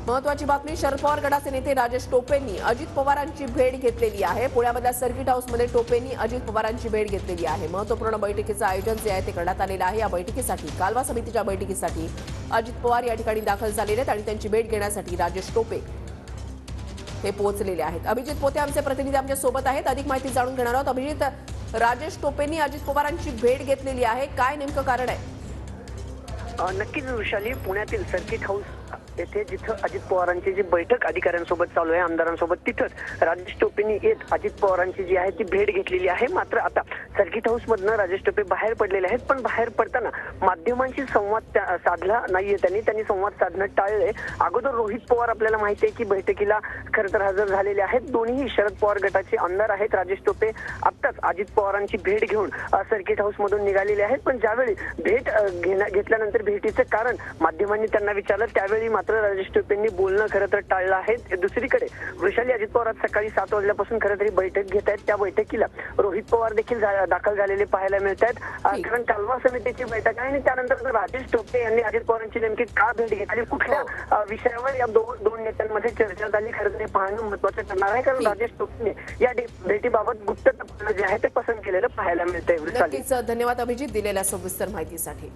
महत्वाची बातमी, शरद पवार गटाचे नेते राजेश टोपेंनी अजित पवारांची भेट घेतलेली आहे। पुण्यामधल्या सर्किट हाऊसमध्ये टोपेंनी अजित पवारांची भेट घेतलेली आहे। महत्त्वपूर्ण बैठकीचं आयोजन जे आहे ते करण्यात आलेलं आहे। या बैठकीसाठी कालवा समितीच्या बैठकीसाठी अजित पवार या ठिकाणी दाखल झालेले आहेत आणि त्यांची भेट घेण्यासाठी राजेश टोपे हे पोहोचलेले आहेत। अभिजित पोते आमचे प्रतिनिधी आमच्या सोबत आहेत, अधिक माहिती जाणून घेणार आहोत। अभिजित, राजेश टोपेंनी अजित पवारांची भेट घेतलेली आहे, काय नेमकं कारण आहे? नक्कीच वृषाली, पुण्यातील सर्किट हाऊस येथे जिथं अजित पवारांची जी बैठक अधिकाऱ्यांसोबत चालू आहे, आमदारांसोबत, तिथंच राजेश टोपेंनी येत अजित पवारांची जी आहे ती भेट घेतलेली आहे। मात्र आता सर्किट हाऊस मधनं राजेश टोपे बाहेर पडलेले आहेत, पण बाहेर पडताना माध्यमांशी संवाद साधला नाहीये त्यांनी संवाद साधणं टाळले। अगोदर रोहित पवार आपल्याला माहिती आहे की बैठकीला खरं तर हजर झालेले आहेत। दोन्ही शरद पवार गटाचे आमदार आहेत। राजेश टोपे आत्ताच अजित पवारांची भेट घेऊन सर्किट हाऊस मधून निघालेले आहेत, पण ज्यावेळी भेट घेतल्यानंतर भेटीचं कारण माध्यमांनी त्यांना विचारलं, त्यावेळी मात्र राजेश टोपेंनी बोलणं खरं तर टाळलं आहे। दुसरीकडे वृषाली, अजित पवार आज सकाळी 7 वाजल्यापासून खरं तरी बैठक घेत आहेत। त्या बैठकीला रोहित पवार देखील दाखल झालेले पाहायला मिळत आहेत, कारण कालवा समितीची बैठक आहे आणि त्यानंतर राजेश टोपे यांनी अजित पवारांची नेमकी का भेट घेतली, कुठल्या विषयावर या दोन नेत्यांमध्ये चर्चा झाली, खरं तरी पाहणं महत्त्वाचं ठरणार आहे। कारण राजेश टोपेने या भेटीबाबत गुप्त तपशील जे आहे ते पसंत केलेलं पाहायला मिळतंय। नक्कीच, धन्यवाद अभिजित दिलेल्या सविस्तर माहितीसाठी।